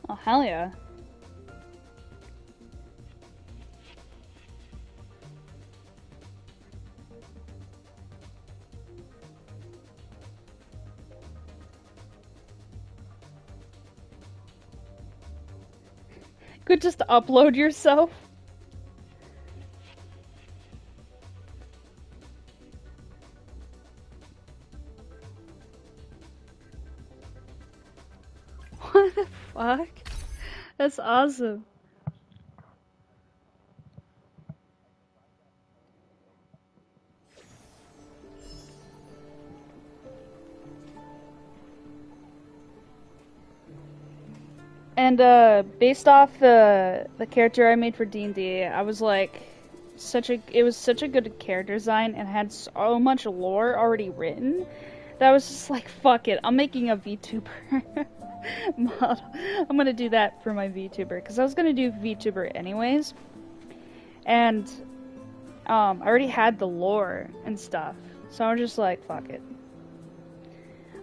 Oh, hell yeah. Could just upload yourself. What the fuck? That's awesome. And based off the character I made for D&D, I was like it was such a good character design and had so much lore already written that I was just like, fuck it, I'm making a VTuber model. I'm gonna do that for my VTuber because I was gonna do VTuber anyways, and I already had the lore and stuff, so I was just like, fuck it,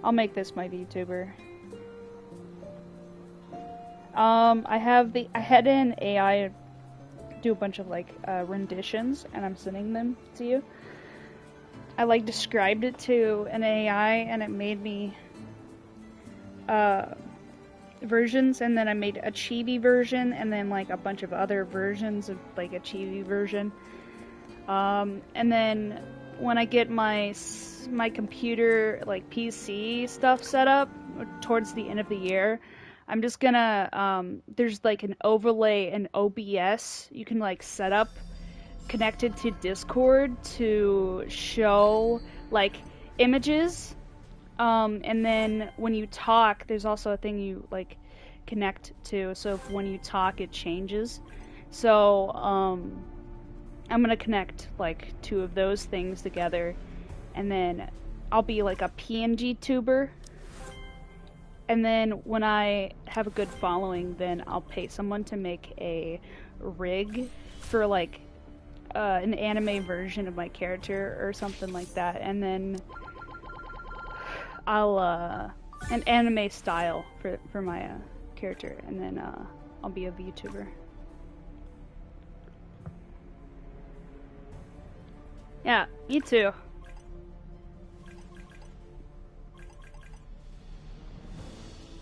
I'll make this my VTuber. I had an AI do a bunch of like renditions, and I'm sending them to you. I like described it to an AI, and it made me versions, and then I made a chibi version, and then like a bunch of other versions of like a chibi version. And then when I get my computer like PC stuff set up towards the end of the year, I'm just gonna there's like an overlay in OBS you can like set up connected to Discord to show like images. And then when you talk, there's also a thing you like connect to, so if when you talk it changes. So I'm gonna connect like two of those things together, and then I'll be like a PNG tuber. And then when I have a good following, then I'll pay someone to make a rig for like an anime version of my character or something like that. And then I'll an anime style for my character, and then I'll be a VTuber. Yeah, me too.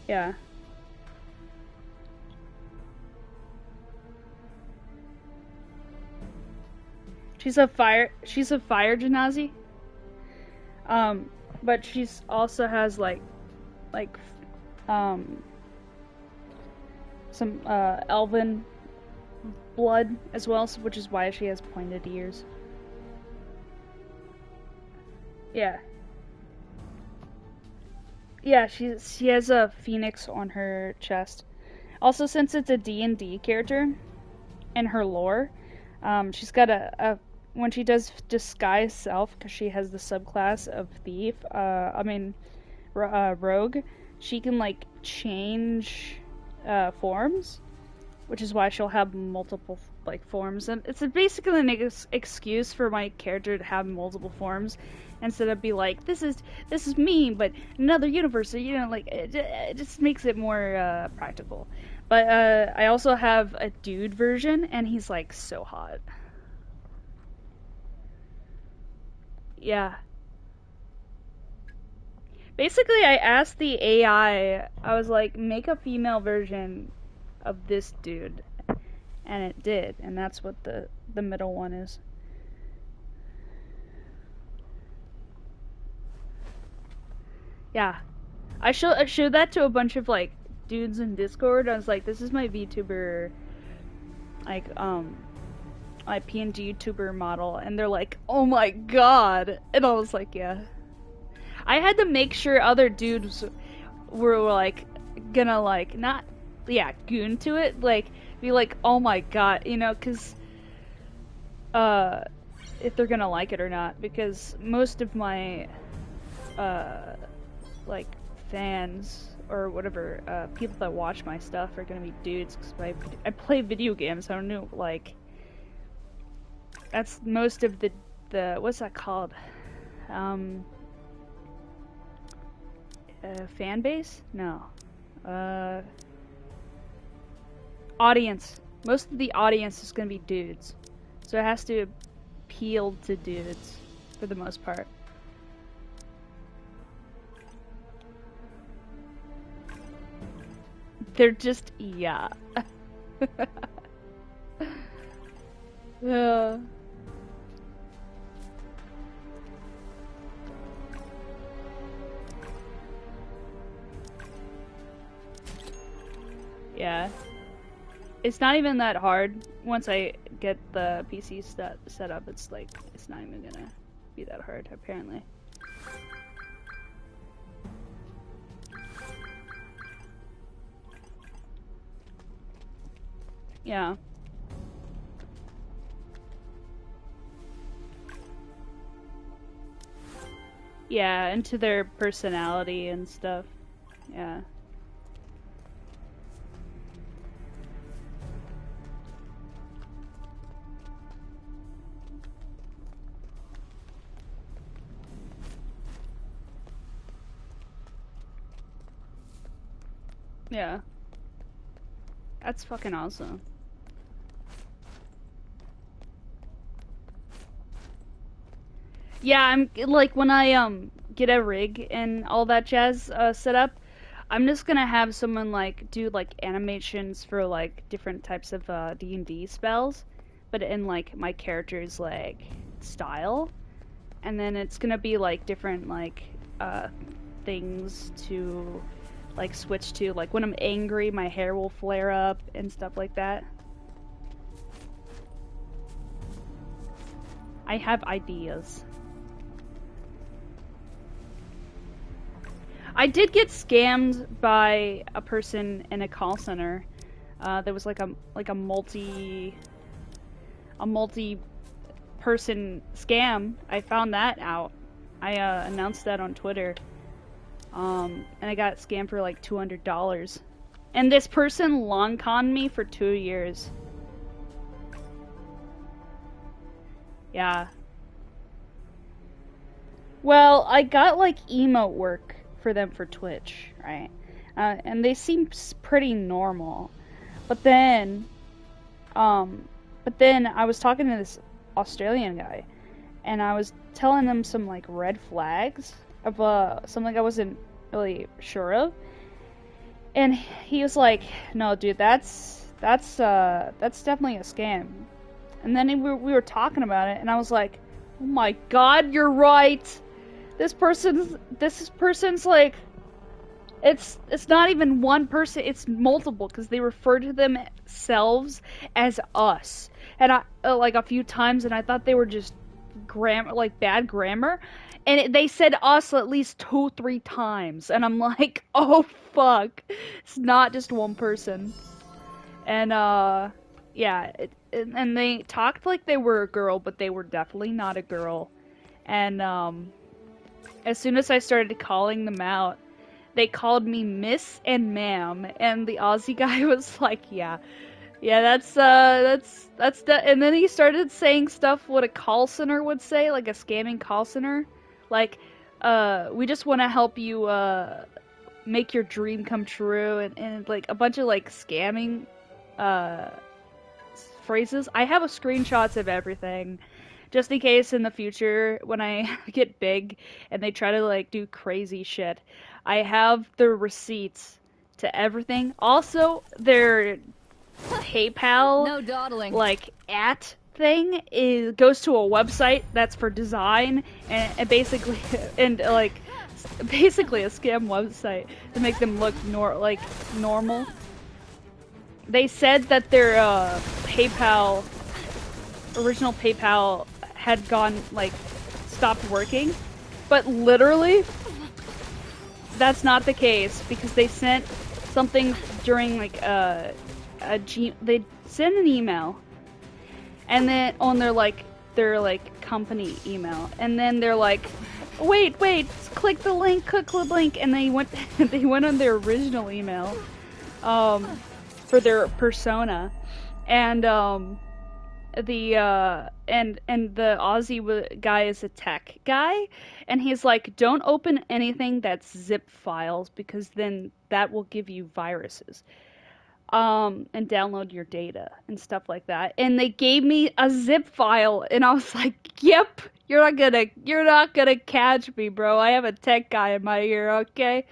Yeah. She's a fire genasi. But she's also has like um some elven blood as well, so, which is why she has pointed ears. Yeah. Yeah, she has a phoenix on her chest. Also, since it's a D&D character in her lore, she's got a when she does disguise self, because she has the subclass of thief. Rogue. She can like change forms, which is why she'll have multiple like forms, and it's basically an excuse for my character to have multiple forms instead of be like, this is me but another universe, so, you know, like it just makes it more practical. But I also have a dude version, and he's like so hot. Yeah, basically I asked the AI, I was like, make a female version of this dude, and it did, and that's what the middle one is. Yeah, I showed that to a bunch of like dudes in Discord. I was like, this is my VTuber, like my PNG YouTuber model, and they're like, oh my god, and I was like, yeah. I had to make sure other dudes were like gonna like not, yeah, goon to it, like be like, oh my god, you know, because uh if they're gonna like it or not, because most of my uh like fans or whatever, people that watch my stuff are gonna be dudes, because I play video games. I don't know, like that's most of the what's that called? Um, fan base? No. Uh, audience. Most of the audience is gonna be dudes, so it has to appeal to dudes for the most part. They're just yeah. Yeah. Yeah. It's not even that hard. Once I get the PC set up, it's like, it's not even gonna be that hard, apparently. Yeah. Yeah, into their personality and stuff. Yeah. Yeah. That's fucking awesome. Yeah, I'm like when I get a rig and all that jazz set up, I'm just gonna have someone like do like animations for like different types of D&D spells, but in like my character's like style, and then it's gonna be like different like things to like switch to. Like when I'm angry, my hair will flare up and stuff like that. I have ideas. I did get scammed by a person in a call center. There was like a multi person scam. I found that out. I announced that on Twitter. And I got scammed for like $200. And this person long conned me for 2 years. Yeah. Well, I got like emote work for them for Twitch, right? And they seem pretty normal. But then, I was talking to this Australian guy, and I was telling them some like red flags of something I wasn't really sure of, and he was like, "No, dude, that's definitely a scam." And then we were talking about it, and I was like, "Oh my God, you're right. This person's like, it's not even one person, it's multiple, because they refer to themselves as us." And I like a few times, and I thought they were just bad grammar, and they said us at least 2-3 times, and I'm like, oh fuck, it's not just one person. And yeah, and they talked like they were a girl, but they were definitely not a girl. And as soon as I started calling them out, they called me Miss and Ma'am, and the Aussie guy was like, "Yeah, yeah, that's that." And then he started saying stuff what a call center would say, like a scamming call center, like, "We just want to help you make your dream come true," and like a bunch of like scamming uh phrases. I have screenshots of everything, just in case in the future when I get big and they try to like do crazy shit. I have the receipts to everything. Also, their PayPal no dawdling. like at thing goes to a website that's for design and basically and like basically a scam website to make them look normal. They said that their original PayPal had gone, like, stopped working, but literally, that's not the case, because they sent something during, like, they sent an email, and then on their company email, and then they're like, wait, click the link, and they went, they went on their original email, for their persona, and the Aussie guy is a tech guy, and he's like, don't open anything that's zip files, because then that will give you viruses. and download your data and stuff like that. And they gave me a zip file, and I was like, "Yep, you're not gonna catch me, bro. I have a tech guy in my ear, okay?"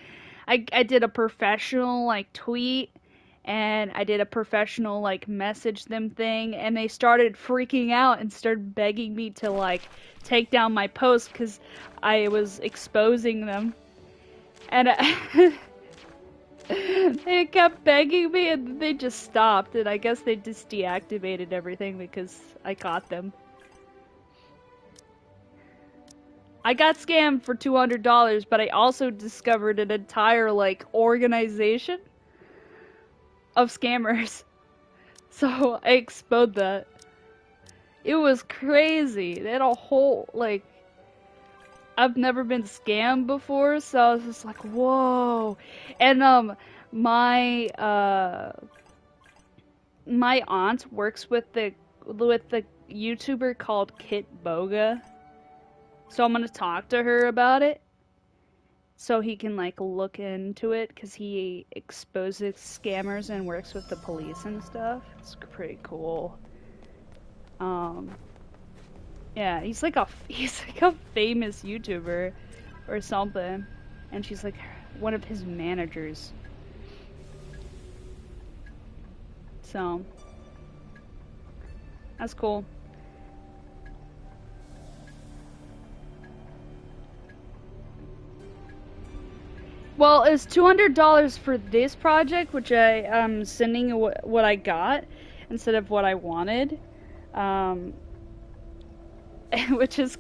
I did a professional like tweet, and I did a professional like message them thing, and they started freaking out and started begging me to like take down my post because I was exposing them, and they kept begging me, and they just stopped, and I guess they just deactivated everything because I caught them. I got scammed for $200, but I also discovered an entire, like, organization of scammers. So I exposed that. It was crazy. They had a whole, like, I've never been scammed before, so I was just like, whoa. And, my, my aunt works with the YouTuber called Kit Boga. So I'm gonna talk to her about it, so he can like look into it, because he exposes scammers and works with the police and stuff. It's pretty cool. Yeah, he's like a famous YouTuber or something, and she's like one of his managers. So that's cool. Well, it's $200 for this project, which I am sending what I got instead of what I wanted, which is,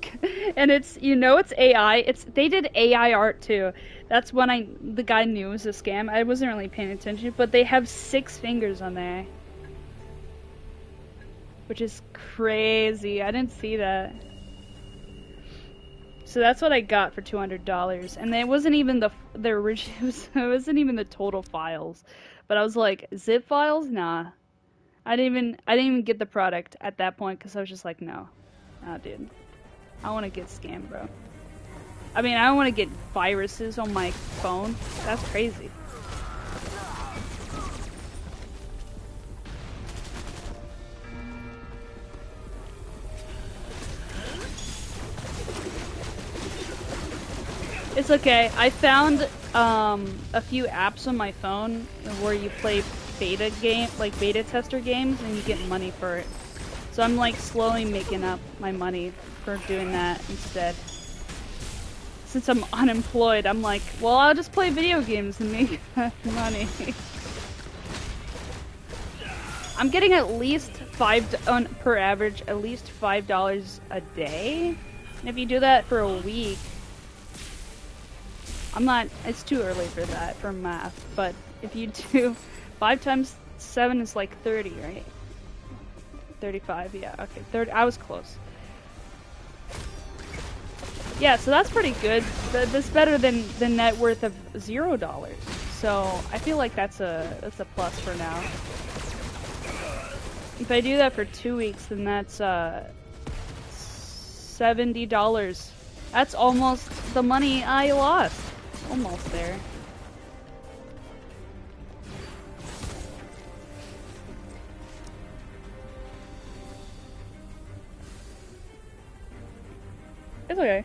and it's, you know, it's AI. They did AI art too. That's when the guy knew it was a scam. I wasn't really paying attention, but they have 6 fingers on there, which is crazy. I didn't see that. So that's what I got for $200, and it wasn't even the original. It wasn't even the total files, but I was like, zip files, nah. I didn't even get the product at that point because I was just like, no, dude, I want to get scammed, bro. I mean, I don't want to get viruses on my phone. That's crazy. It's okay. I found a few apps on my phone where you play beta tester games, and you get money for it. So I'm like slowly making up my money for doing that instead. Since I'm unemployed, I'm like, well, I'll just play video games and make money. I'm getting at least per average, at least $5 a day. And if you do that for a week, it's too early for that, for math, but if you do 5 times 7 is like 30, right? 35, yeah, okay, 30, I was close. Yeah, so that's pretty good. That's better than the net worth of $0. So I feel like that's a plus for now. If I do that for 2 weeks, then that's $70. That's almost the money I lost. Almost there. It's okay.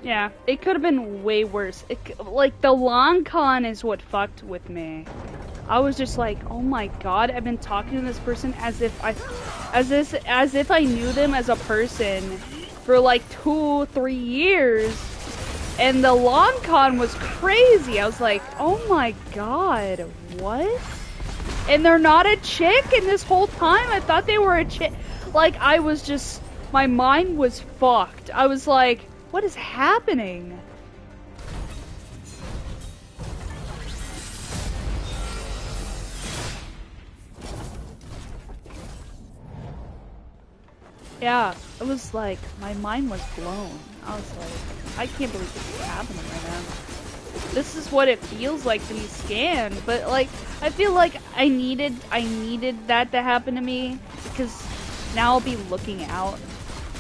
Yeah, it could have been way worse. Like, the long con is what fucked with me. I was just like, oh my god, I've been talking to this person as if I knew them as a person for like 2-3 years, and the long con was crazy. I was like, oh my god, what? And they're not a chick, and this whole time I thought they were a chick. Like, I was just, my mind was fucked. I was like, what is happening? Yeah, it was like, my mind was blown. I was like, I can't believe this is happening right now. This is what it feels like to be scammed, but like, I feel like I needed that to happen to me, because now I'll be looking out,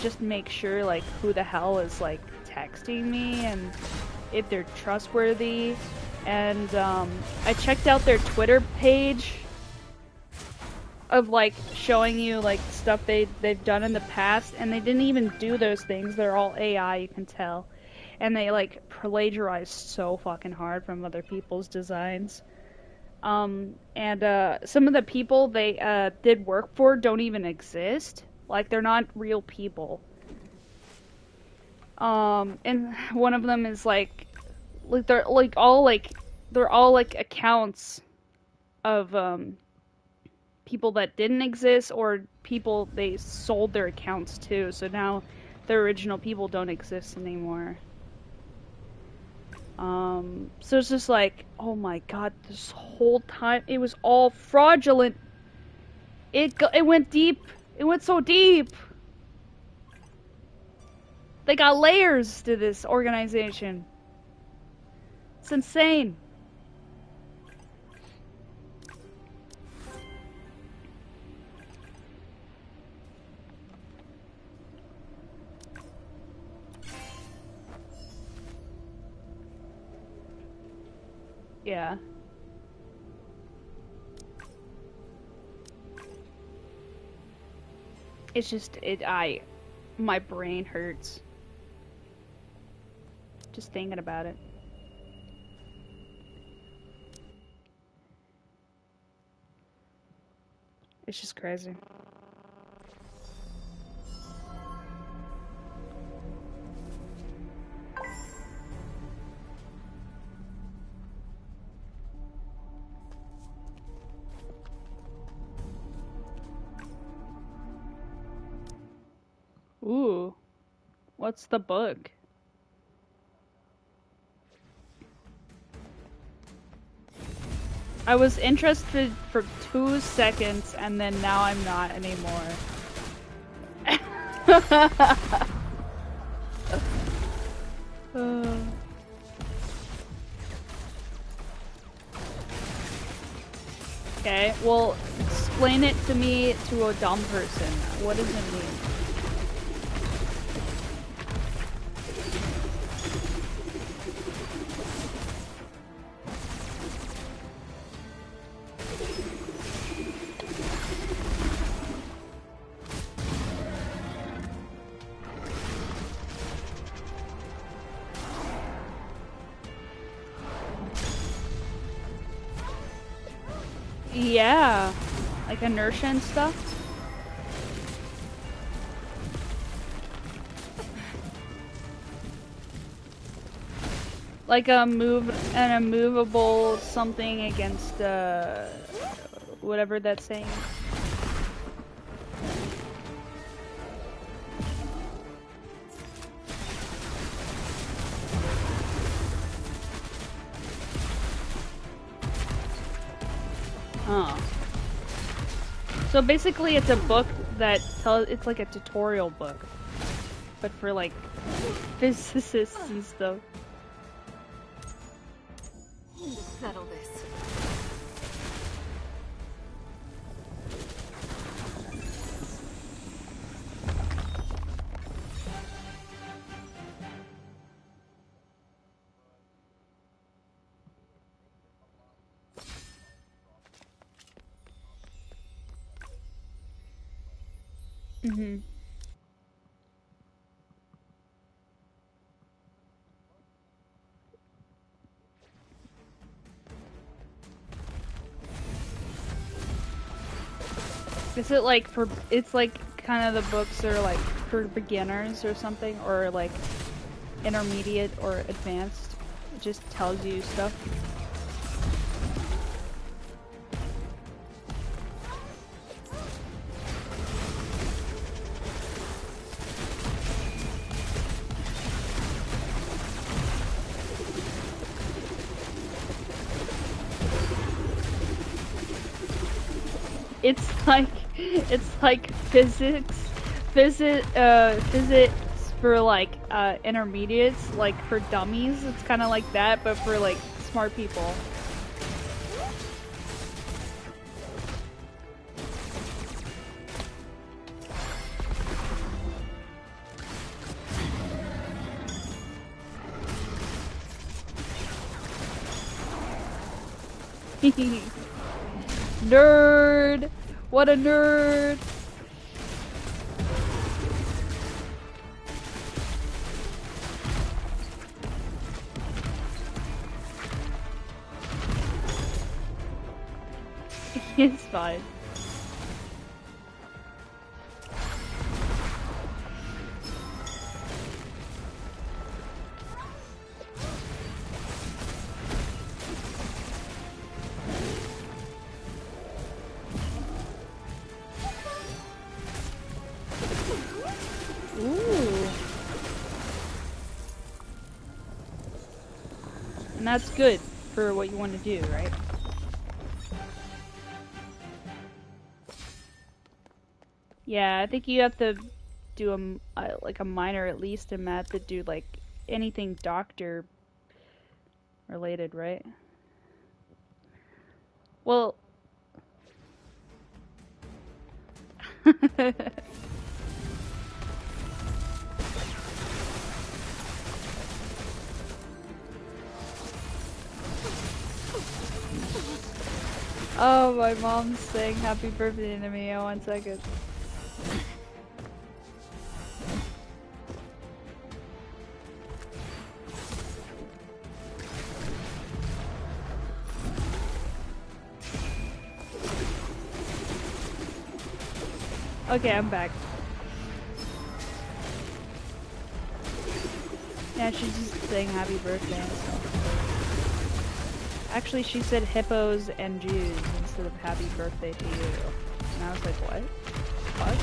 just to make sure, like, who the hell is, like, texting me, and if they're trustworthy. And I checked out their Twitter page of like showing you like stuff they've done in the past, and they didn't even do those things. They're all AI, you can tell, and they like plagiarized so fucking hard from other people's designs. And some of the people they did work for don't even exist. Like they're not real people. And one of them is they're all like accounts of people that didn't exist, or people they sold their accounts to, so now the original people don't exist anymore. So it's just like, oh my god, this whole time it was all fraudulent. It went deep. It went so deep. They got layers to this organization. It's insane. Yeah. It's just, my brain hurts. Just thinking about it. It's just crazy. Ooh. What's the book? I was interested for 2 seconds, and then now I'm not anymore. Okay, well, explain it to me to a dumb person. What does it mean? Yeah, like inertia and stuff. Like an immovable something against whatever that's saying. Oh. So basically it's a book that it's like a tutorial book, but for like physicists and stuff. Settle this. Mm-hmm. Is it like for, it's like kind of the books are like for beginners or something, or like intermediate or advanced? It just tells you stuff. It's like physics for like intermediates, like for dummies. It's kind of like that, but for like smart people. Nerd! What a nerd! It's fine. Ooh. And that's good for what you want to do, right? Yeah, I think you have to do like a minor at least in math to do like anything doctor related, right? Well, oh, my mom's saying happy birthday to me. Oh, 1 second. Okay, I'm back. Yeah, she's just saying happy birthday and stuff. Actually, she said hippos and Jews instead of happy birthday to you. And I was like, what? What?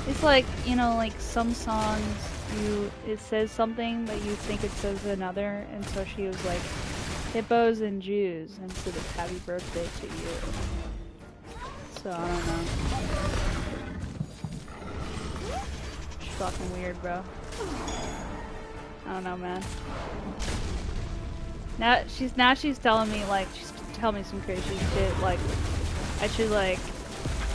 It's like, you know, like some songs, it says something, but you think it says another, and so she was like, hippos and Jews instead of happy birthday to you. So, I don't know. She's fucking weird, bro. I don't know, man. Now she's telling me, like, she's telling me some crazy shit, like, I should, like,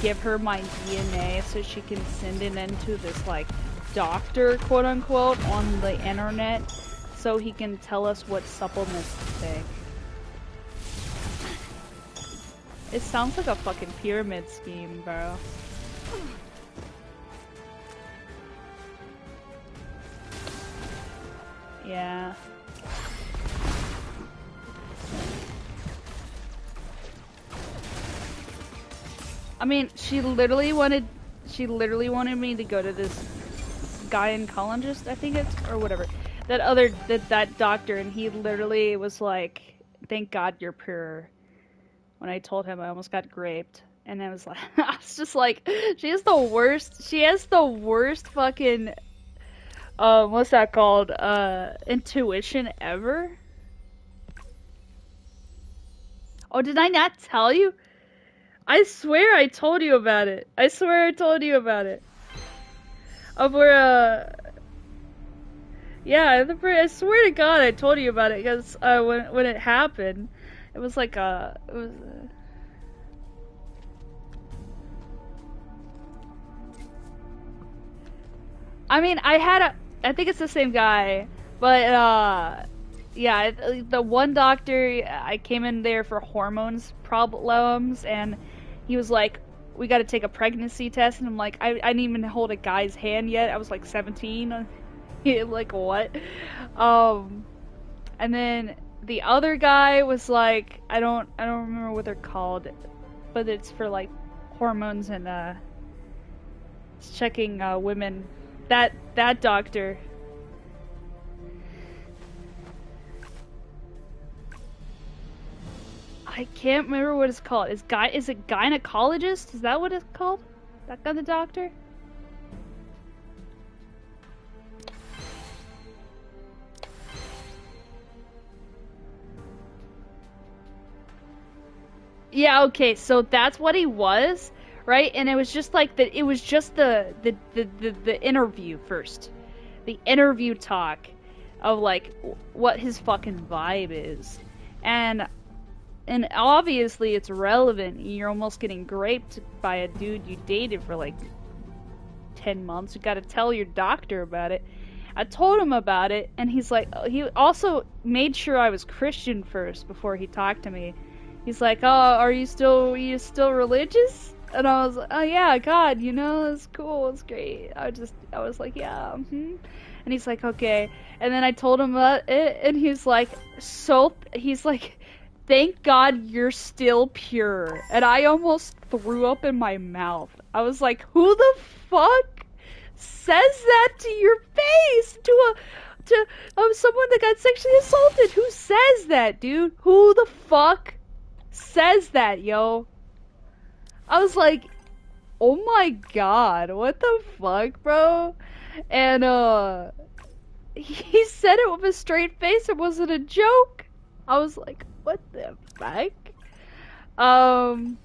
give her my DNA so she can send it into this, like, doctor, quote unquote, on the internet so he can tell us what supplements to take. It sounds like a fucking pyramid scheme, bro. Yeah. I mean, she literally wanted me to go to this gynecologist, I think it's, or whatever. That doctor, and he literally was like, "Thank God you're pure." When I told him I almost got raped, and I was like, I was just like, she has the worst fucking, what's that called? Intuition ever. Oh, did I not tell you? I swear I told you about it. I swear I told you about it. Of where, yeah, I swear to God I told you about it, because, when it happened, it was like, it was, I mean, I think it's the same guy, but, yeah, the one doctor, I came in there for hormones problems, and he was like, we gotta take a pregnancy test, and I'm like, I didn't even hold a guy's hand yet, I was like 17, like, what? And then the other guy was like, I don't remember what they're called, but it's for, like, hormones and, it's checking, women. That doctor. I can't remember what it's called. Is it gynecologist? Is that what it's called? That kind of doctor? Yeah, okay, so that's what he was, right? And it was just like it was just the interview first. The interview talk of like what his fucking vibe is. And obviously it's relevant. You're almost getting raped by a dude you dated for like 10 months. You got to tell your doctor about it. I told him about it, and he's like, he also made sure I was Christian first before he talked to me. He's like, oh, are you still religious? And I was like, oh yeah, God, you know, it's cool, it's great. I was like, yeah, And he's like, okay. And then I told him about it, and he's like, thank God you're still pure. And I almost threw up in my mouth. I was like, who the fuck says that to your face? To someone that got sexually assaulted? Who says that, dude? Who the fuck says that, yo? I was like, oh my God, what the fuck, bro? And, he said it with a straight face. It wasn't a joke. I was like, what the fuck? And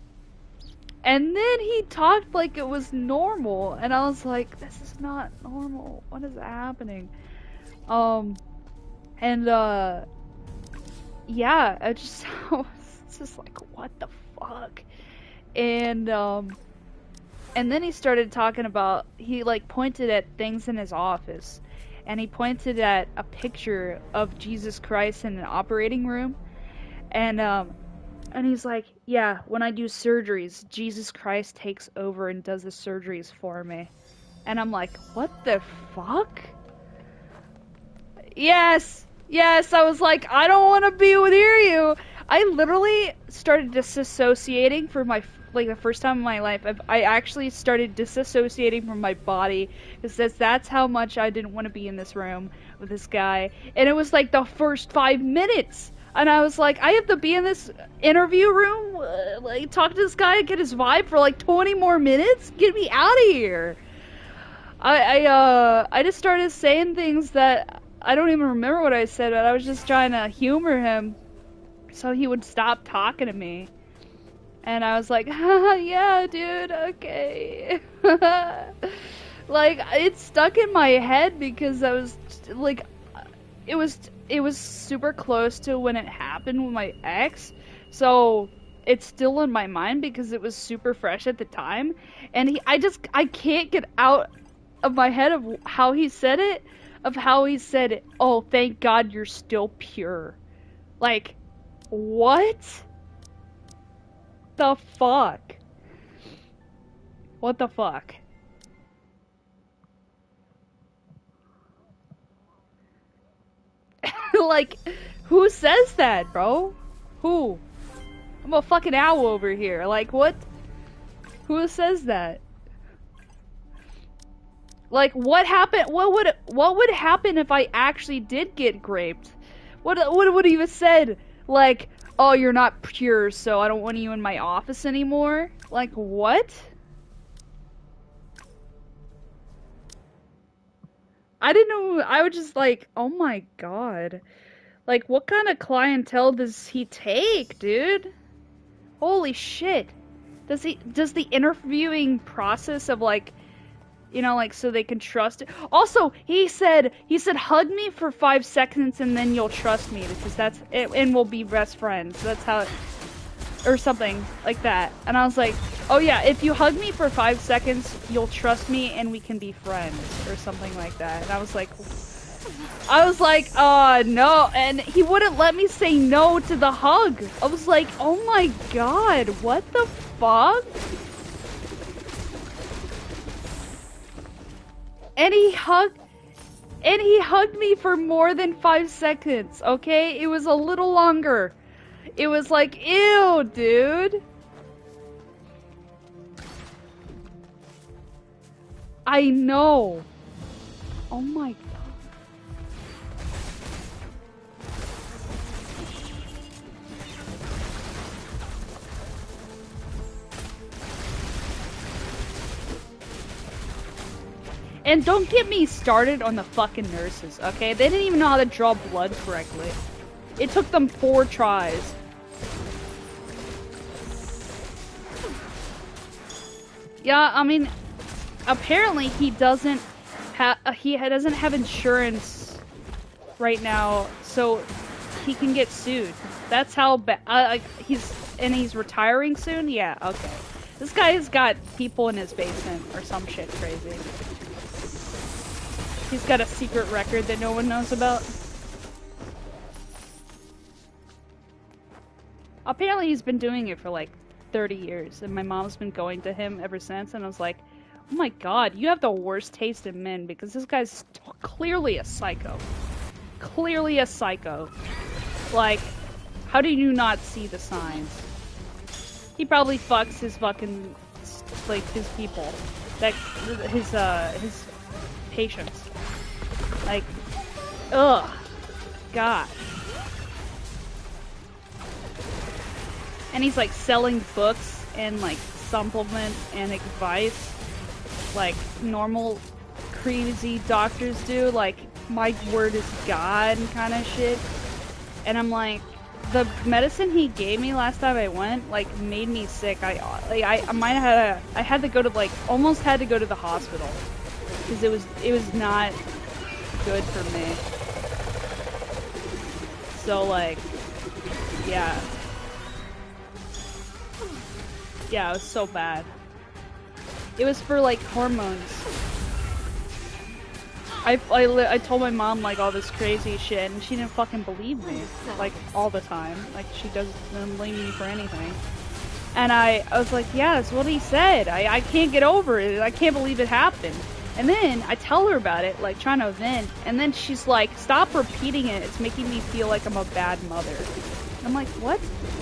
then he talked like it was normal, and I was like, this is not normal. What is happening? Yeah, I was just like, what the fuck? And then he started talking about, he like pointed at things in his office, and he pointed at a picture of Jesus Christ in an operating room, and he's like, yeah, when I do surgeries, Jesus Christ takes over and does the surgeries for me. And I'm like, what the fuck? Yes, I was like, I don't want to be near you. I literally started disassociating for the first time in my life. I actually started disassociating from my body, because that's how much I didn't want to be in this room with this guy. And it was like the first 5 minutes. And I was like, I have to be in this interview room, talk to this guy and get his vibe for like 20 more minutes? Get me out of here. I just started saying things that I don't even remember what I said, but I was just trying to humor him so he would stop talking to me. And I was like, yeah, dude, okay. Like, it stuck in my head because I was, like, it was super close to when it happened with my ex, so it's still in my mind because it was super fresh at the time. And I can't get out of my head of how he said it, oh, thank God you're still pure. Like, what the fuck? What the fuck? Like, who says that, bro? Who? I'm a fucking owl over here. Like, what? Who says that? Like, what happened? What would happen if I actually did get raped? What would he have said? Like, oh, you're not pure, so I don't want you in my office anymore? Like, what? I didn't know. I was just like, oh my God. Like, what kind of clientele does he take, dude? Holy shit. Does the interviewing process of, like, you know, like, so they can trust it. Also, he said, hug me for 5 seconds and then you'll trust me, because that's it, and we'll be best friends. That's how it, or something like that. And I was like, oh yeah, if you hug me for 5 seconds, you'll trust me and we can be friends, or something like that. And I was like, no. And he wouldn't let me say no to the hug. I was like, oh my God, what the fuck? And he hugged me for more than 5 seconds, okay? It was a little longer. It was like, ew, dude. I know. Oh my God. And don't get me started on the fucking nurses, okay? They didn't even know how to draw blood correctly. It took them 4 tries. Yeah, I mean, apparently he doesn't have insurance right now, so he can get sued. That's how bad. He's retiring soon. Yeah, okay. This guy's got people in his basement or some shit crazy. He's got a secret record that no one knows about. Apparently he's been doing it for like 30 years, and my mom's been going to him ever since, and I was like, oh my god, you have the worst taste in men, because this guy's clearly a psycho. Clearly a psycho. Like, how do you not see the signs? He probably fucks his fucking, like, his people. That, his patients. Like, ugh. God. And he's like selling books and like supplements and advice like normal crazy doctors do, like my word is God kind of shit. And I'm like, the medicine he gave me last time I went like made me sick. I had to go to like almost had to go to the hospital because it was not good for me. So like, yeah. Yeah, it was so bad. It was for like hormones. I told my mom like all this crazy shit, and she didn't fucking believe me like all the time. Like she doesn't blame me for anything. And I was like, yeah, that's what he said. I can't get over it. I can't believe it happened. And then I tell her about it, like trying to vent, and then she's like, stop repeating it. It's making me feel like I'm a bad mother. I'm like, what?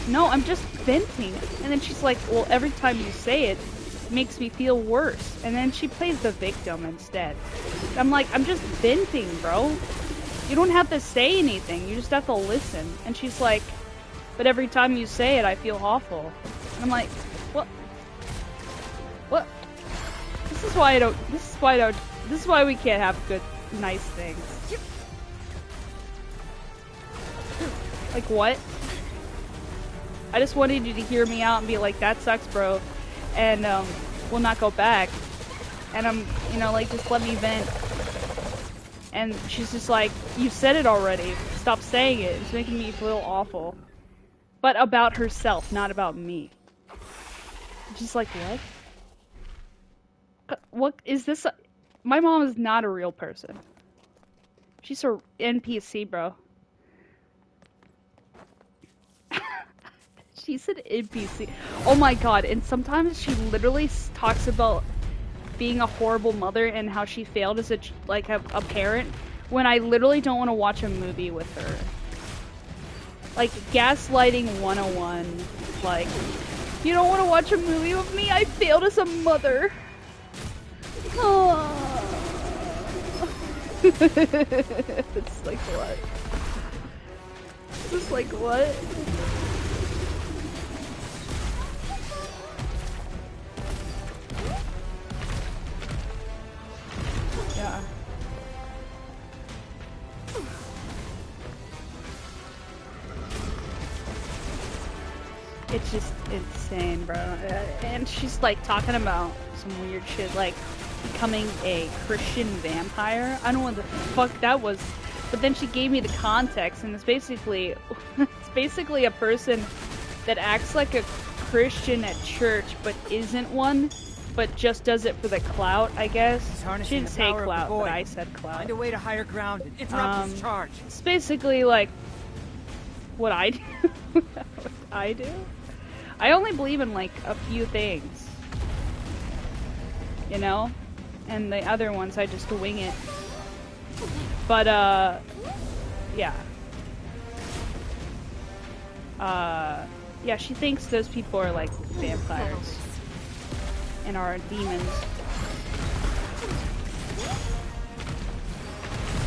No, I'm just venting. And then she's like, well, every time you say it, it makes me feel worse. And then she plays the victim instead. I'm like, I'm just venting, bro. You don't have to say anything. You just have to listen. And she's like, but every time you say it, I feel awful. And I'm like, what? What? This is why we can't have good, nice things. Like, what? I just wanted you to hear me out and be like, that sucks, bro. And, we'll not go back. And I'm, you know, like, just let me vent. And she's just like, you said it already. Stop saying it. It's making me feel awful. But about herself, not about me. Just like, what? What is this? My mom is not a real person. She's a NPC, bro. She's an NPC. Oh my god, and sometimes she literally talks about being a horrible mother and how she failed as a parent when I literally don't want to watch a movie with her. Like, gaslighting 101. Like, you don't want to watch a movie with me? I failed as a mother. Oh. It's like, what? It's like, what? Yeah. It's just insane, bro. And she's like talking about some weird shit, like becoming a Christian vampire. I don't know what the fuck that was, but then she gave me the context, and it's basically a person that acts like a Christian at church, but isn't one. But just does it for the clout, I guess. She didn't say clout, but I said clout. Find a way to higher ground and interrupt this charge. It's basically like what I do. What I do? I only believe in like a few things, you know, and the other ones I just wing it. But yeah. Yeah, she thinks those people are like vampires. And our demons.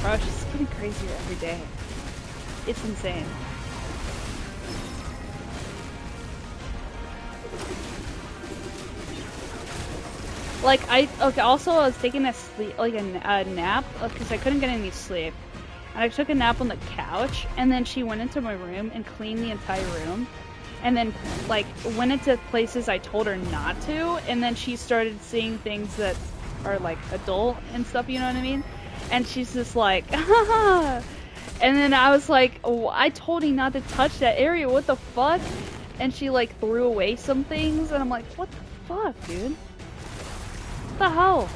Bro, she's getting crazier every day. It's insane. Like, also I was taking a sleep, like a nap, because I couldn't get any sleep. And I took a nap on the couch, and then she went into my room and cleaned the entire room. And then, like, went into places I told her not to, and then she started seeing things that are, like, adult and stuff, you know what I mean? And she's just like, haha! And then I was like, oh, I told you not to touch that area, what the fuck? And she, like, threw away some things, and I'm like, what the fuck, dude? What the hell?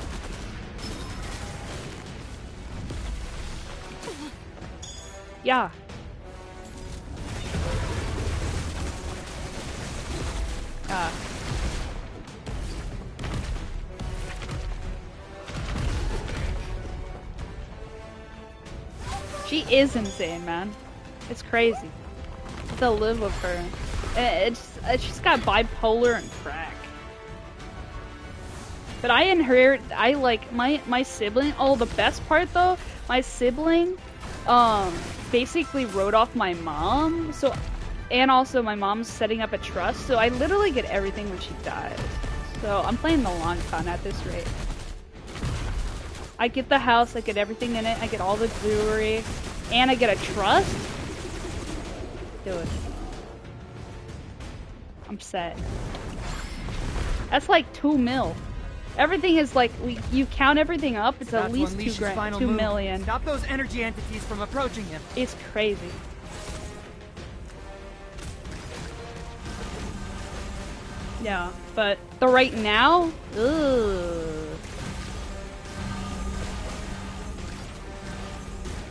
Yeah. She is insane, man. It's crazy to live with her. She's got bipolar and crack. But I like my sibling. Oh, the best part though, my sibling, basically wrote off my mom. So, and also my mom's setting up a trust. So I literally get everything when she dies. So I'm playing the long con at this rate. I get the house, I get everything in it, I get all the jewelry, and I get a trust? Dude. I'm set. That's like 2 mil. Everything is like, you count everything up, it's at least 2 grand, 2 million. Stop those energy entities from approaching him. It's crazy. Yeah, but the right now, ugh.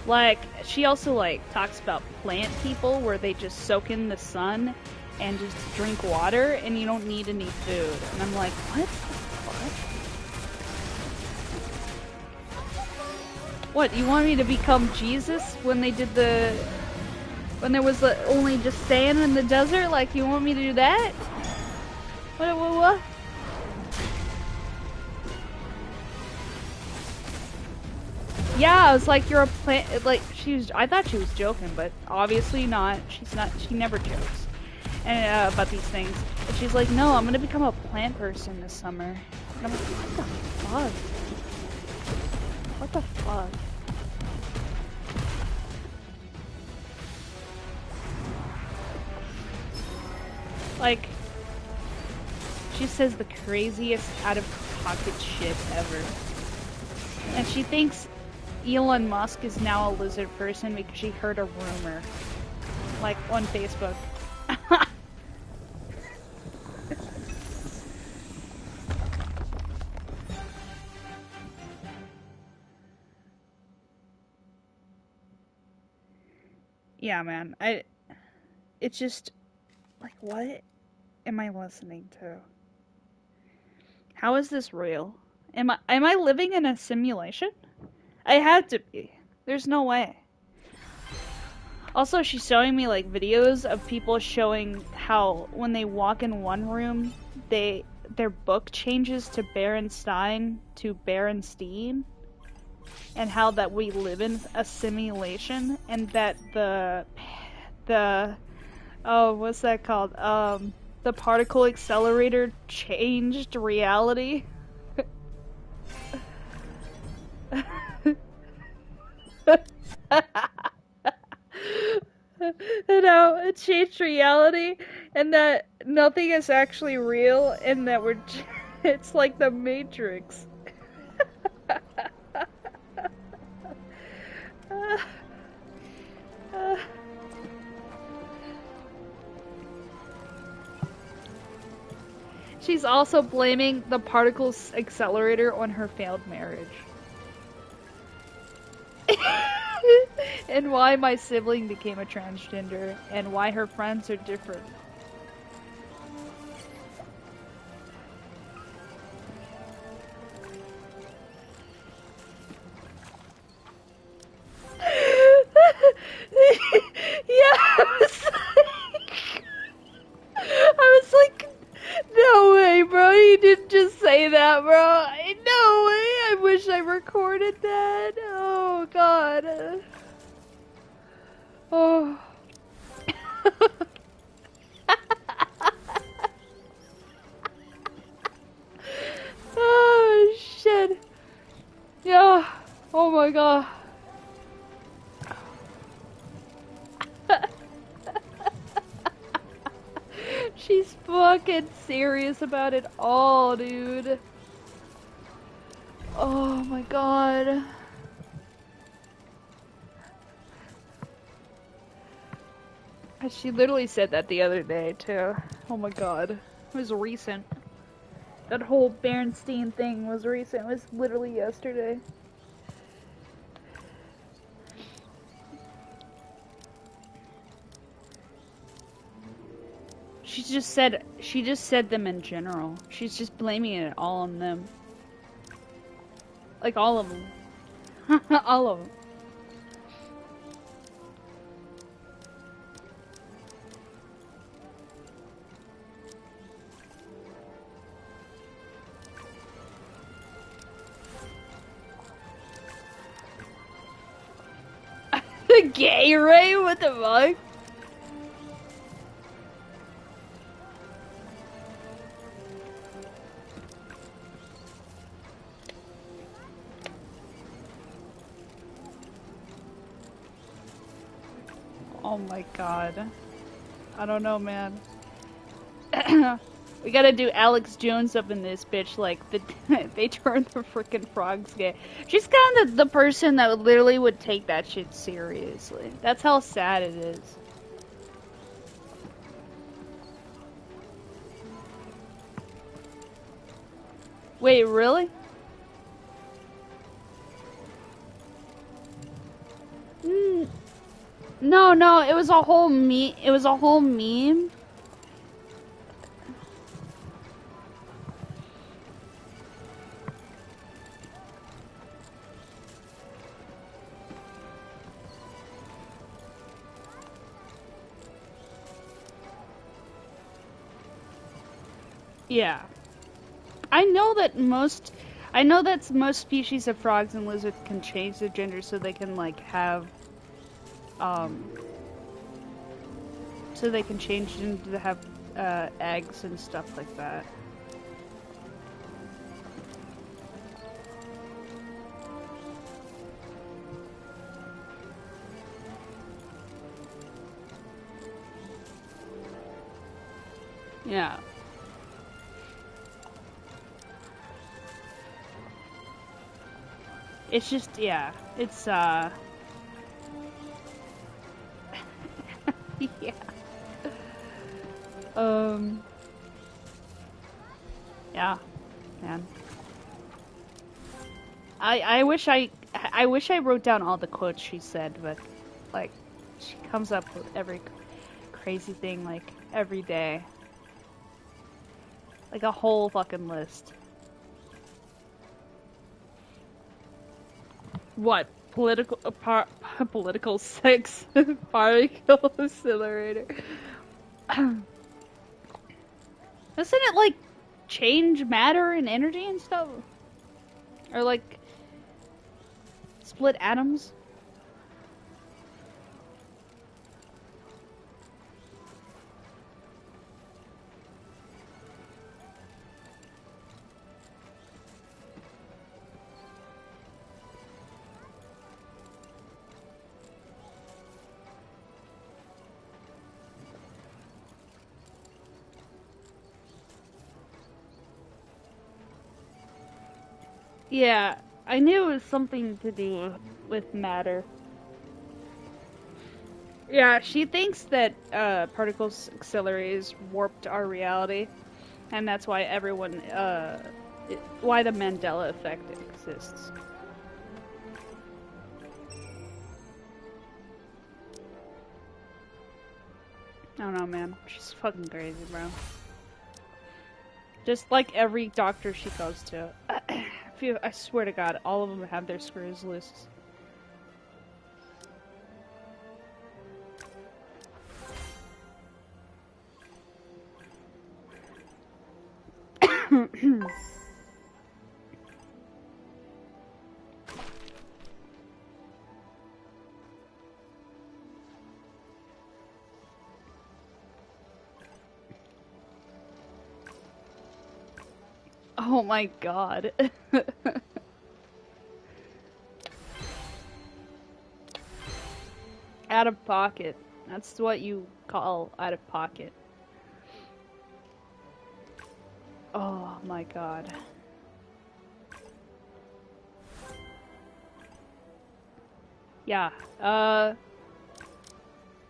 Like, she also like talks about plant people where they just soak in the sun and just drink water and you don't need any food. And I'm like, what the fuck? What, you want me to become Jesus when they did when there was only just sand in the desert? Like, you want me to do that? What? Yeah, I was like, you're a plant, like, I thought she was joking, but obviously not. She's not, she never jokes and, about these things. And she's like, no, I'm gonna become a plant person this summer. And I'm like, what the fuck? What the fuck? Like, she says the craziest out-of-pocket shit ever. And she thinks Elon Musk is now a lizard person because she heard a rumor. Like, on Facebook. Yeah, man. It's just, like, what am I listening to? How is this real? Am I living in a simulation? I had to be. There's no way. Also, she's showing me like videos of people showing how when they walk in one room, their book changes to Berenstein to Berenstein, and how that we live in a simulation, and that the oh, what's that called? The particle accelerator changed reality. No, it changed reality, and that nothing is actually real, and that it's like the Matrix. She's also blaming the particle accelerator on her failed marriage. And why my sibling became a transgender, and why her friends are different. Yeah, I was like, no way, bro, you didn't just say that, bro. No way, I wish I recorded that. Oh, God. Oh. Oh, shit. Yeah. Oh, my God. She's fucking serious about it all, dude. Oh my god. She literally said that the other day, too. Oh my god. It was recent. That whole Berenstein thing was recent. It was literally yesterday. she just said them in general. She's just blaming it all on them. Like all of them. All of them. The gay Ray? What the fuck? Oh my god. I don't know, man. We gotta do Alex Jones up in this bitch, like, they turned the freaking frogs gay. She's kind of the person that literally would take that shit seriously. That's how sad it is. Wait, really? No, it was a whole meme. Yeah. I know that most species of frogs and lizards can change their gender so they can, like, have, so they can change them to have, eggs and stuff like that. Yeah. It's just, yeah, it's, yeah. Yeah, man. I wish I wrote down all the quotes she said, but, like, she comes up with every crazy thing, like, every day. Like a whole fucking list. What? Political sex particle accelerator. Doesn't it, like, change matter and energy and stuff? Or, like, split atoms? Yeah, I knew it was something to do with matter. Yeah, she thinks that particles accelerators warped our reality, and that's why everyone, why the Mandela effect exists. I don't know, man. She's fucking crazy, bro. Just like every doctor she goes to. I swear to God, all of them have their screws loose. Oh my God. Out of pocket. That's what you call out of pocket. Oh my God. Yeah.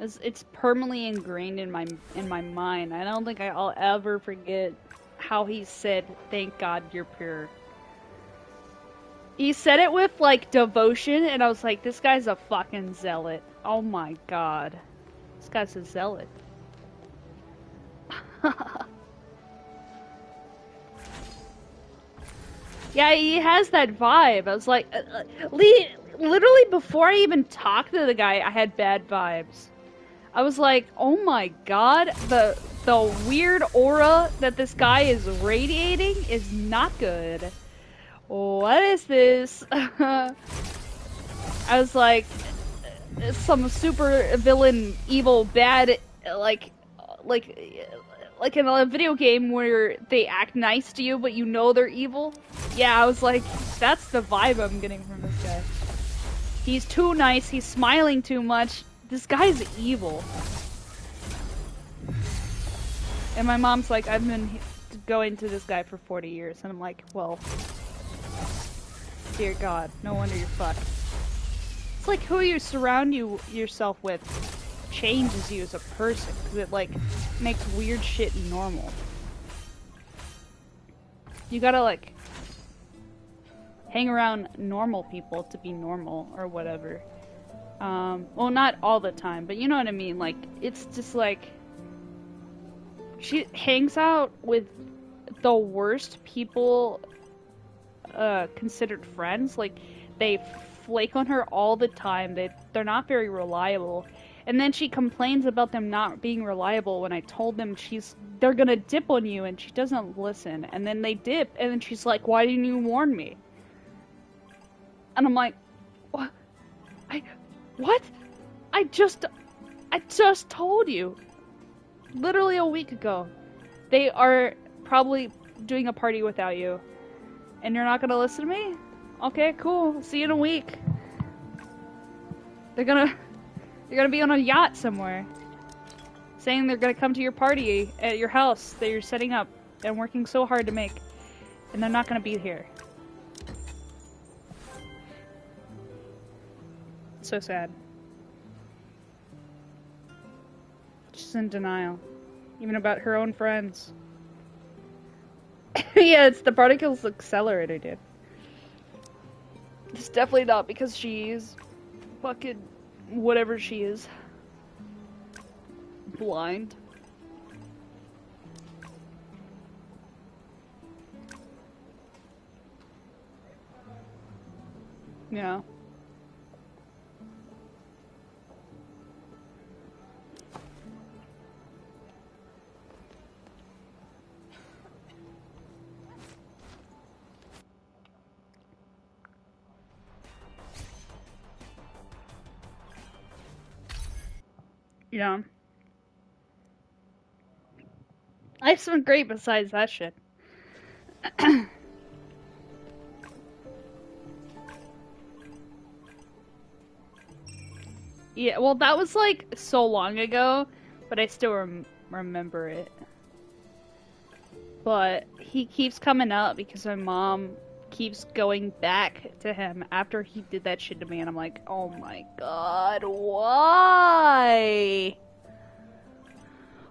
It's permanently ingrained in my mind. I don't think I'll ever forget how he said, "Thank God you're pure." He said it with, like, devotion, and I was like, this guy's a fucking zealot. Oh my God. This guy's a zealot. Yeah, he has that vibe. I was like, literally before I even talked to the guy, I had bad vibes. I was like, oh my god, the weird aura that this guy is radiating is not good. What is this? I was like, some super villain, evil, bad, like, like in a video game where they act nice to you, but you know they're evil. Yeah, I was like, that's the vibe I'm getting from this guy. He's too nice. He's smiling too much. This guy's evil. And my mom's like, I've been going to this guy for 40 years. And I'm like, well, dear God, no wonder you're fucked. It's like who you surround yourself with changes you as a person. Because it, like, makes weird shit normal. You gotta, like, hang around normal people to be normal or whatever. Well, not all the time, but you know what I mean. Like, it's just like, she hangs out with the worst people considered friends. Like, they flake on her all the time. They're not very reliable. And then she complains about them not being reliable when I told them they're gonna dip on you, and she doesn't listen. And then they dip, and then she's like, why didn't you warn me? And I'm like, what? What? I just told you. Literally a week ago. They are probably doing a party without you. And you're not gonna listen to me? Okay, cool. See you in a week. They're gonna be on a yacht somewhere. Saying they're gonna come to your party at your house that you're setting up and working so hard to make. And they're not gonna be here. So sad. She's in denial. Even about her own friends. Yeah, it's the particles accelerator, dude. It's definitely not because she's fucking whatever she is. Blind. Yeah. Yeah. Life's been great besides that shit. Yeah, well, that was like so long ago, but I still remember it. But he keeps coming up because my mom keeps going back to him after he did that shit to me, and I'm like, oh my god, why?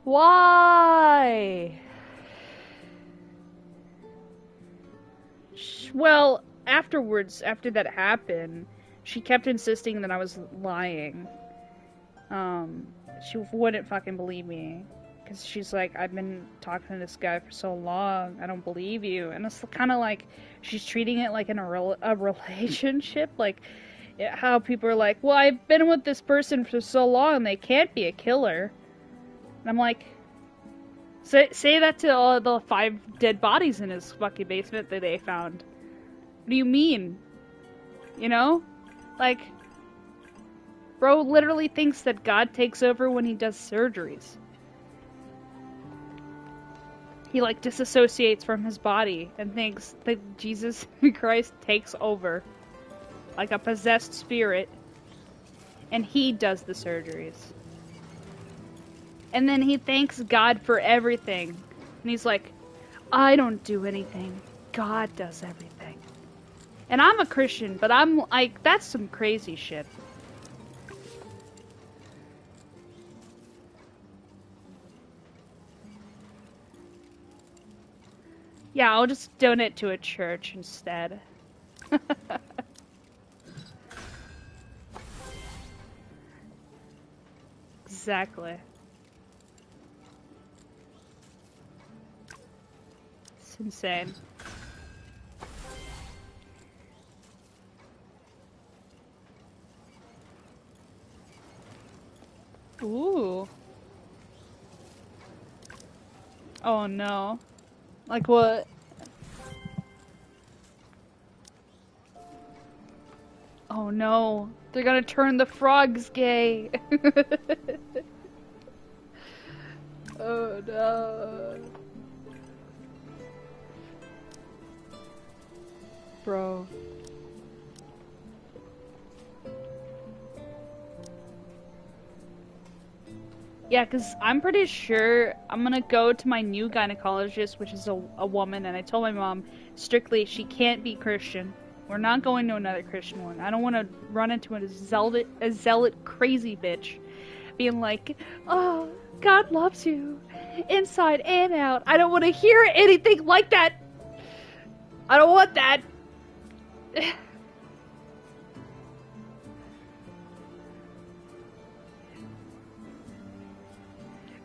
Why? Well, afterwards, after that happened, she kept insisting that I was lying. She wouldn't fucking believe me. Because she's like, I've been talking to this guy for so long, I don't believe you. And it's kind of like, she's treating it like in a relationship. Like, how people are like, well, I've been with this person for so long, they can't be a killer. And I'm like, say that to all the 5 dead bodies in his fucking basement that they found. What do you mean? You know? Like, bro literally thinks that God takes over when he does surgeries. He, like, disassociates from his body and thinks that Jesus Christ takes over. Like a possessed spirit. And he does the surgeries. And then he thanks God for everything. And he's like, I don't do anything. God does everything. And I'm a Christian, but I'm like, that's some crazy shit. Yeah, I'll just donate to a church instead. Exactly. It's insane. Ooh. Oh no. Like what? Oh no. They're gonna turn the frogs gay. Oh no. Bro. Yeah, because I'm pretty sure I'm gonna go to my new gynecologist, which is a woman, and I told my mom strictly she can't be Christian. We're not going to another Christian one. I don't want to run into a zealot crazy bitch being like, oh, God loves you, inside and out. I don't want to hear anything like that. I don't want that.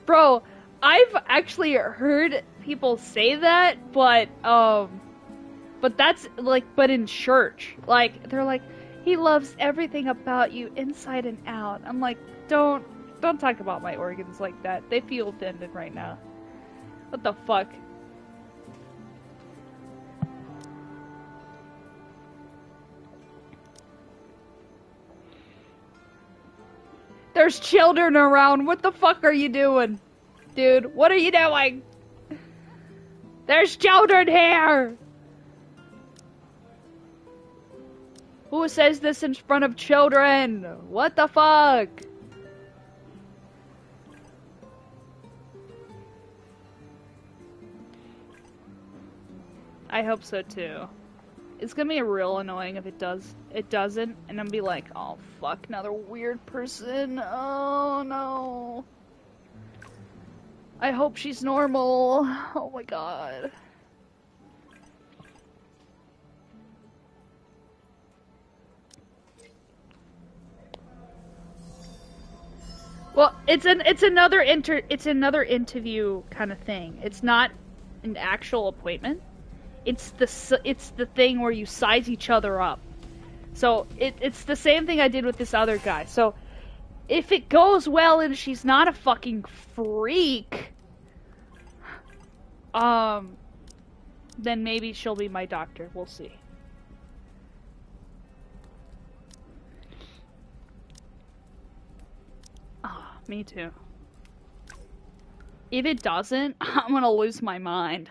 Bro, I've actually heard people say that, but that's like, but in church, like they're like, he loves everything about you inside and out. I'm like, don't talk about my organs like that. They feel offended right now. What the fuck? There's children around. What the fuck are you doing? Dude, what are you doing? There's children here! Who says this in front of children? What the fuck? I hope so too. It's gonna be real annoying if it doesn't, and I'm be like, oh fuck, another weird person. Oh no. I hope she's normal. Oh my god. Well, it's another interview kind of thing. It's not an actual appointment. It's the thing where you size each other up. So it's the same thing I did with this other guy. So if it goes well and she's not a fucking freak, then maybe she'll be my doctor. We'll see. Ah, me too. If it doesn't, I'm gonna lose my mind.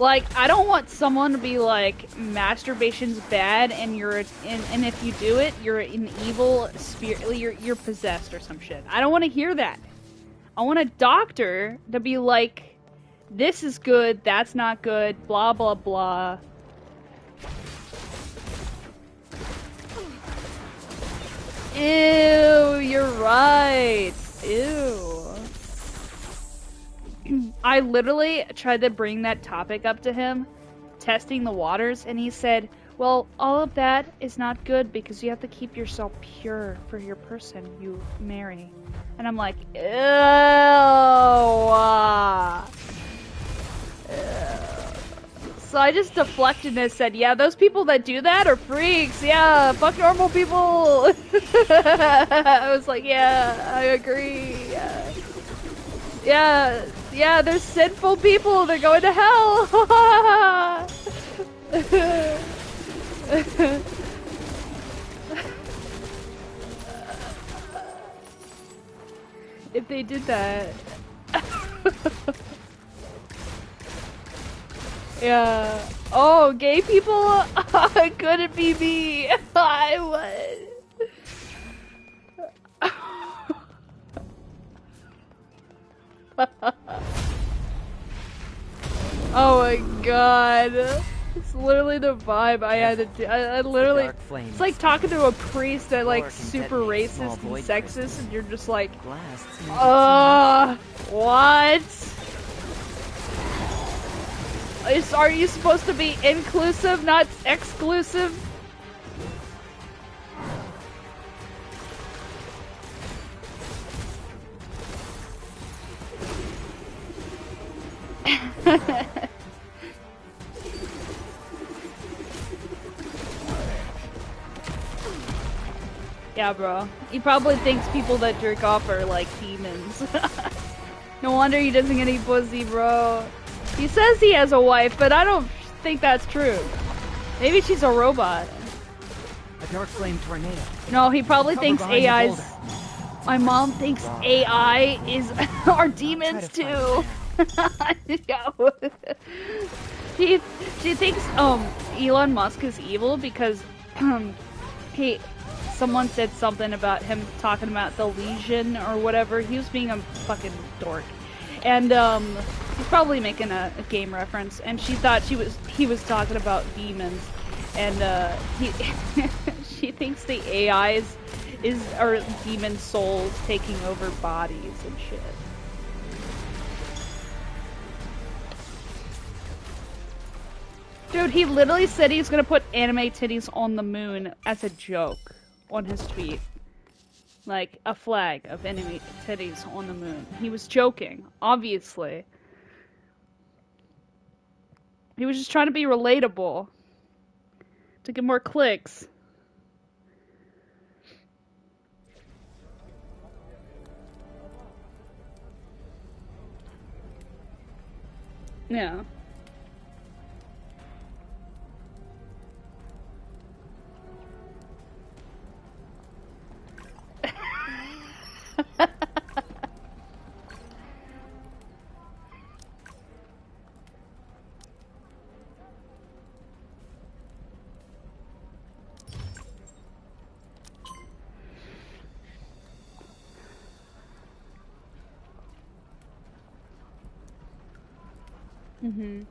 Like, I don't want someone to be like, masturbation's bad, and and if you do it, you're an evil spirit, you're possessed or some shit. I don't want to hear that. I want a doctor to be like, this is good, that's not good, blah blah blah. Ew, you're right. Ew. I literally tried to bring that topic up to him, testing the waters, and he said, well, all of that is not good because you have to keep yourself pure for your person you marry. And I'm like, ew. So I just deflected and said, yeah, those people that do that are freaks. Yeah, fuck normal people. I was like, yeah, I agree. Yeah, they're sinful people. They're going to hell. If they did that. Yeah. Oh, gay people? It couldn't be me. I would. Oh my god. It's literally the vibe I had to do. I literally... It's like talking to a priest that like super racist and sexist, and you're just like... what? Are you supposed to be inclusive, not exclusive? Yeah, bro. He probably thinks people that jerk off are like demons. No wonder he doesn't get any pussy, bro. He says he has a wife, but I don't think that's true. Maybe she's a robot. A dark flame tornado. No, he probably Cover thinks behind the AI's... boulder. My mom thinks AI is... are demons too. Yeah. She thinks Elon Musk is evil because someone said something about him talking about the Legion or whatever. He was being a fucking dork. And he's probably making a game reference, and she thought he was talking about demons. And she thinks the AIs are demon souls taking over bodies and shit. Dude, he literally said he was gonna put anime titties on the moon as a joke on his tweet. Like, a flag of anime titties on the moon. He was joking, obviously. He was just trying to be relatable. To get more clicks. Yeah. Mm-hmm.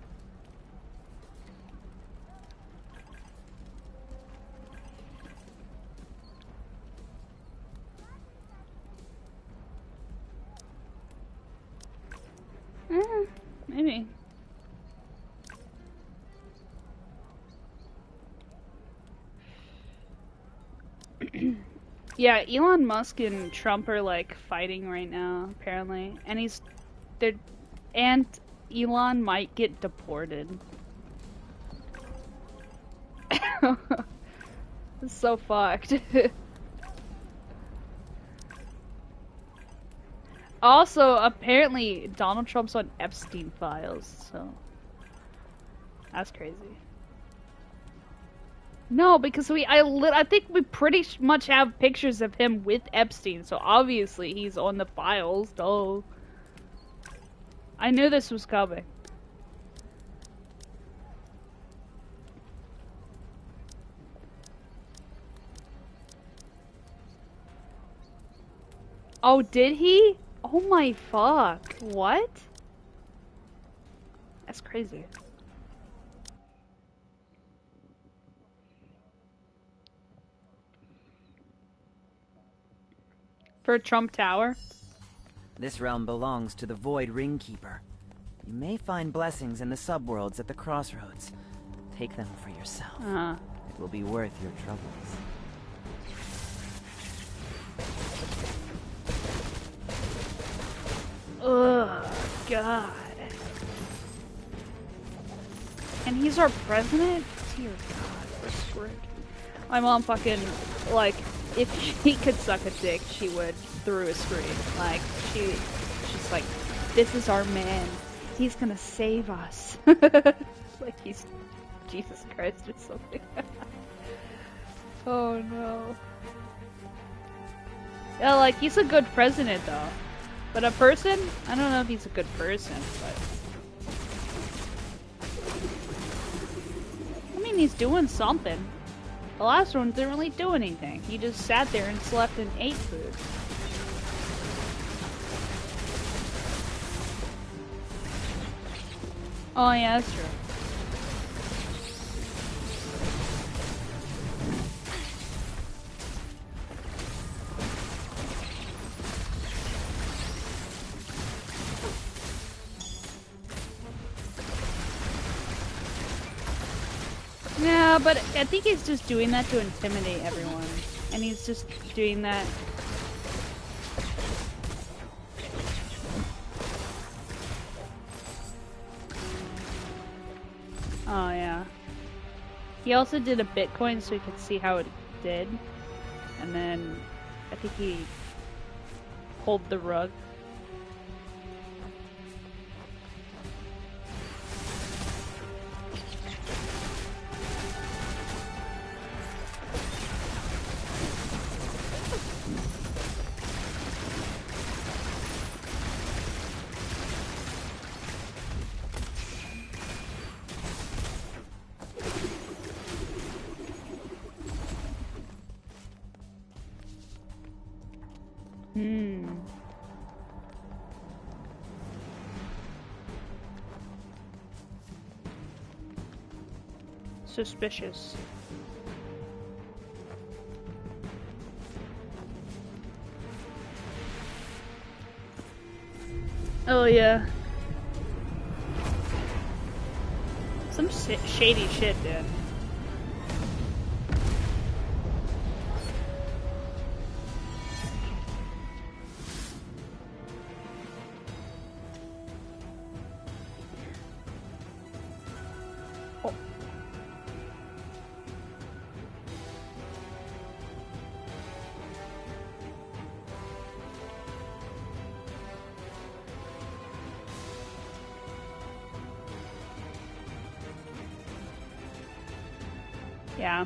Maybe. Yeah, Elon Musk and Trump are like fighting right now, apparently, and and Elon might get deported. It's so fucked. Also, apparently, Donald Trump's on Epstein files, so that's crazy. No, because I think we pretty much have pictures of him with Epstein, so obviously he's on the files, though. I knew this was coming. Oh, did he? Oh my fuck. What? That's crazy. For Trump Tower? This realm belongs to the Void Ringkeeper. You may find blessings in the subworlds at the crossroads. Take them for yourself. It will be worth your troubles. Ugh, God. And he's our president? Dear God, we're screwed. My mom fucking, like, if she could suck a dick, she would through a screen. Like, she's like, this is our man. He's gonna save us. Like he's Jesus Christ or something. Oh no. Yeah, like, he's a good president though. But a person? I don't know if he's a good person, but... I mean, he's doing something. The last one didn't really do anything. He just sat there and slept and ate food. Oh yeah, that's true. Yeah, but I think he's just doing that to intimidate everyone. And he's just doing that... Oh, yeah. He also did a Bitcoin so he could see how it did. And then I think he pulled the rug. Suspicious. Oh yeah. Some shady shit, dude. Yeah.